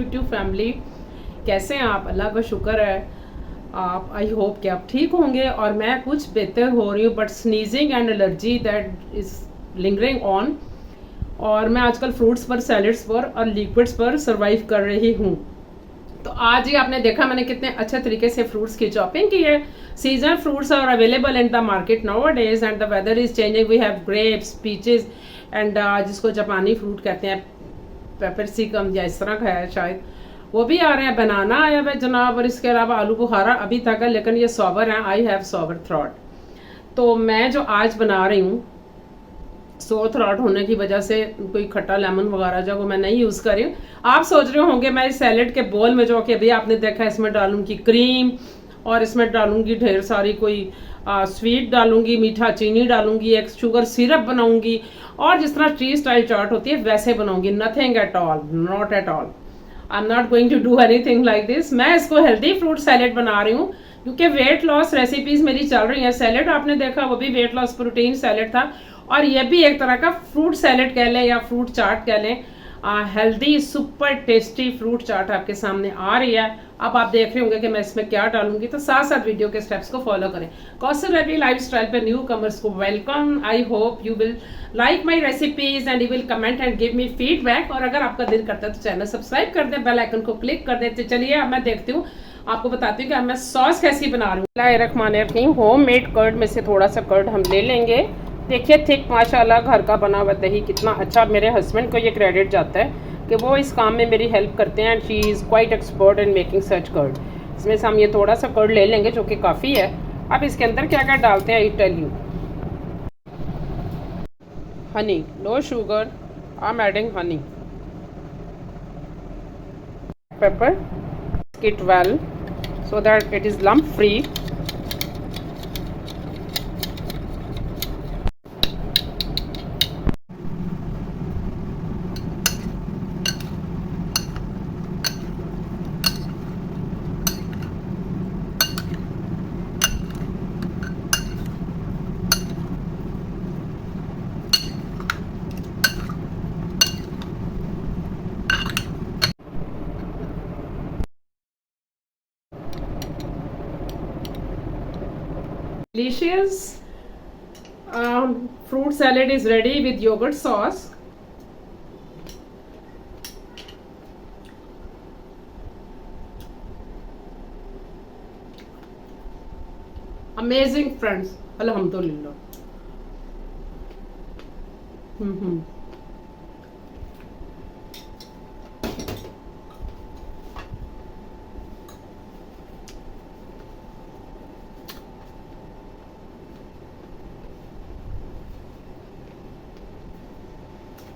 YouTube family, कैसे हैं आप? अल्लाह का शुक्र है आप, आई होप कि आप ठीक होंगे और मैं कुछ बेहतर हो रही हूँ, but sneezing and allergy that is lingering on. और मैं आजकल फ्रूट्स पर, सैलड्स पर और लिक्विड्स पर सर्वाइव कर रही हूँ। तो आज ही आपने देखा मैंने कितने अच्छे तरीके से फ्रूट्स की शॉपिंग की है। Seasonal fruits are available in the market nowadays and the weather is changing. We have grapes, peaches and जिसको जापानी फ्रूट कहते हैं, पेपरसिकम या इस तरह का है शायद, वो भी आ रहे हैं। बनाना आया हुआ जनाब, और इसके अलावा आलू बुखारा अभी तक है, लेकिन ये सोवर है। I have sour throat. तो मैं जो आज बना रही हूँ, सोर थ्रॉट होने की वजह से कोई खट्टा लेमन वगैरह जो वो मैं नहीं यूज़ कर रही हूँ। आप सोच रहे होंगे मैं इस सैलेड के बोल में, जो कि अभी आपने देखा, इसमें डालूंगी क्रीम और इसमें डालूंगी ढेर सारी कोई स्वीट डालूंगी, मीठा चीनी डालूंगी, एक शुगर सिरप बनाऊंगी, और जिस तरह ट्री स्टाइल चाट होती है वैसे बनाऊंगी। Nothing at all, not at all. I am not going to do anything like this. मैं इसको हेल्दी फ्रूट सैलेड बना रही हूँ, क्योंकि वेट लॉस रेसिपीज मेरी चल रही हैं। सैलेड आपने देखा, वो भी वेट लॉस प्रोटीन सैलेड था, और ये भी एक तरह का फ्रूट सैलेड कह लें या फ्रूट चाट कह लें। हेल्दी सुपर टेस्टी फ्रूट चाट आपके सामने आ रही है। अब आप देख रहे होंगे कि मैं इसमें क्या डालूंगी, तो साथ साथ वीडियो के स्टेप्स को फॉलो करें। कौसर रवि लाइफस्टाइल पे न्यू कमर्स को welcome. I hope you will like my recipes and you will comment and give me feedback. और अगर आपका दिल करता है तो चैनल सब्सक्राइब कर दे, बेल आइकन को क्लिक कर दे। तो चलिए अब मैं देखती हूँ, आपको बताती हूँ कि अब मैं सॉस कैसी बना रही हूँ। होम मेड कर्ड में से थोड़ा सा कर्ड हम ले लेंगे। देखिए थिक माशाल्लाह घर का बना हुआ दही कितना अच्छा। मेरे हस्बैंड को ये क्रेडिट जाता है कि वो इस काम में मेरी हेल्प करते हैं, and she is quite expert in making such curd. इसमें से हम ये थोड़ा सा कर्ड ले लेंगे, जो कि काफ़ी है। अब इसके अंदर क्या क्या डालते हैं, I tell you. Honey, no sugar, I am adding honey. Pepper, it well so that it is lump free. Delicious fruit salad is ready with yogurt sauce. Amazing friends, alhamdulillah.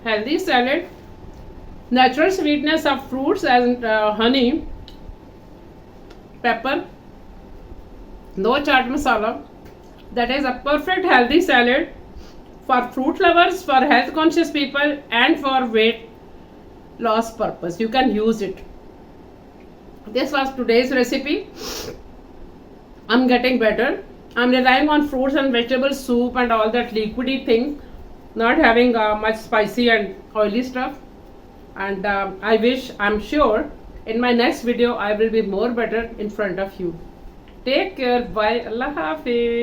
Healthy salad, natural sweetness of fruits and honey, pepper, no chaat masala. That is a perfect healthy salad for fruit lovers, for health conscious people, and for weight loss purpose. You can use it. This was today's recipe. I'm getting better. I'm relying on fruits and vegetable soup and all that liquidy thing, not having much spicy and oily stuff. And I'm sure in my next video I will be more better in front of you. Take care. Bye. Allah Hafiz.